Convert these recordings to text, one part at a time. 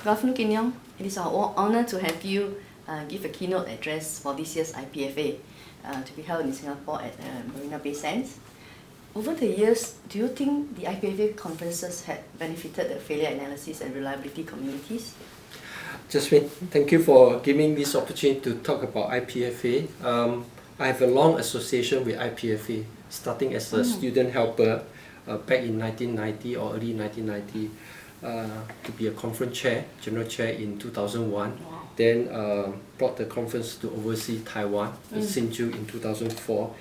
Prof Nukinyong, it is our honor to have you give a keynote address for this year's IPFA to be held in Singapore at Marina Bay Sands. Over the years, do you think the IPFA conferences had benefited the failure analysis and reliability communities? Jasmine, thank you for giving this opportunity to talk about IPFA. I have a long association with IPFA, starting as a student helper back in 1990 or early 1990, to be a conference chair, general chair in 2001. Wow. Then brought the conference to overseas Taiwan, in Hsinchu in 2004,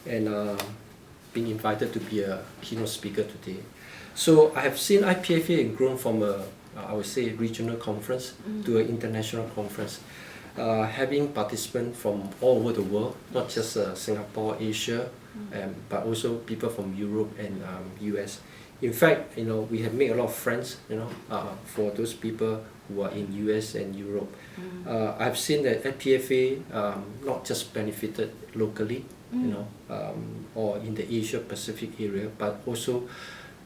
and being invited to be a keynote speaker today. So I have seen IPFA grown from a, I would say, regional conference to an international conference, having participants from all over the world, not just Singapore, Asia, but also people from Europe and US. In fact, we have made a lot of friends, for those people who are in US and Europe. I've seen that IPFA not just benefited locally, or in the Asia Pacific area, but also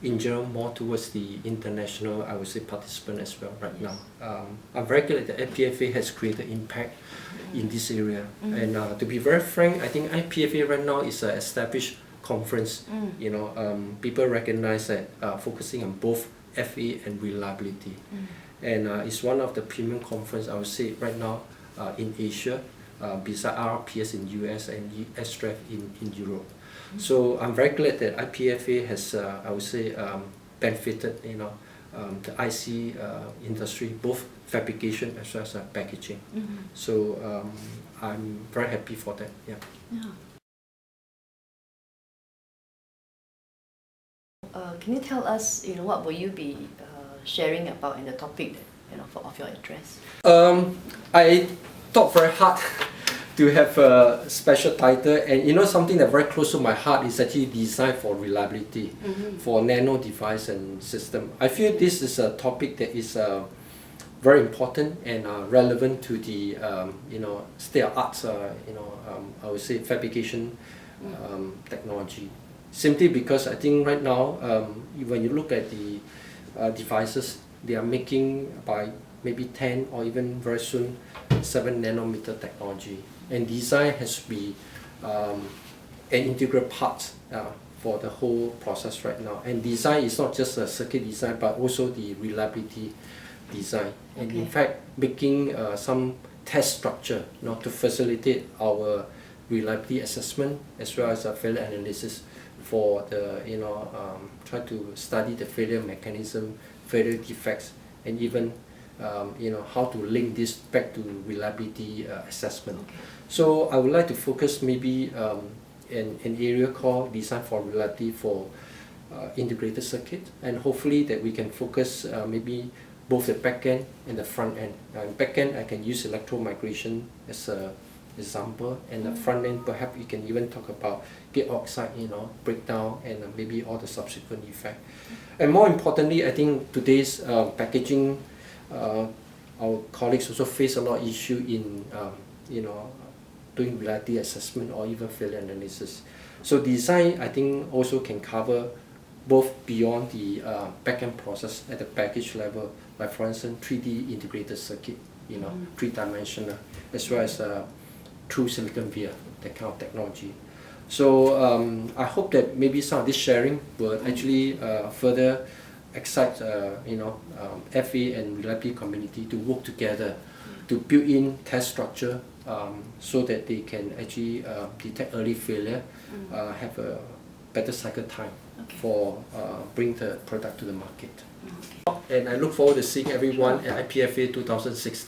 in general more towards the international, I would say, participant as well right now. I'm very glad that IPFA has created impact in this area. And to be very frank, I think IPFA right now is an established conference. People recognize that focusing on both FA and reliability. And it's one of the premium conference, I would say, right now in Asia, beside RPS in US and STREF in Europe. So I'm very glad that IPFA has, I would say, benefited, the IC industry, both fabrication as well as packaging. So I'm very happy for that. Yeah. Can you tell us, what will you be sharing about in the topic, of your address? I thought very hard to have a special title, and something that very close to my heart is actually design for reliability for nano device and system. I feel this is a topic that is very important and relevant to the state of art, I would say, fabrication technology. Simply because I think right now, when you look at the devices, they are making by maybe 10 or even very soon 7 nanometer technology, and design has to be an integral part for the whole process right now. And design is not just a circuit design, but also the reliability design. And in fact, making some test structure to facilitate our reliability assessment as well as a failure analysis for the try to study the failure mechanism, failure defects, and even how to link this back to reliability assessment. So I would like to focus maybe in an area called design for reliability for integrated circuit, and hopefully that we can focus maybe both the back end and the front end. Back end, I can use electromigration as a example, and the front end, perhaps we can even talk about gate oxide, breakdown, and maybe all the subsequent effect. And more importantly, I think today's packaging, our colleagues also face a lot of issue in doing reliability assessment or even failure analysis. So design, I think, also can cover both beyond the back-end process at the package level, like for instance 3D integrated circuit, three-dimensional, as well as true silicon via, that kind of technology. So I hope that maybe some of this sharing will actually further excite FA and reliability community to work together to build in test structure so that they can actually detect early failure, have a better cycle time for bring the product to the market. And I look forward to seeing everyone at IPFA 2016.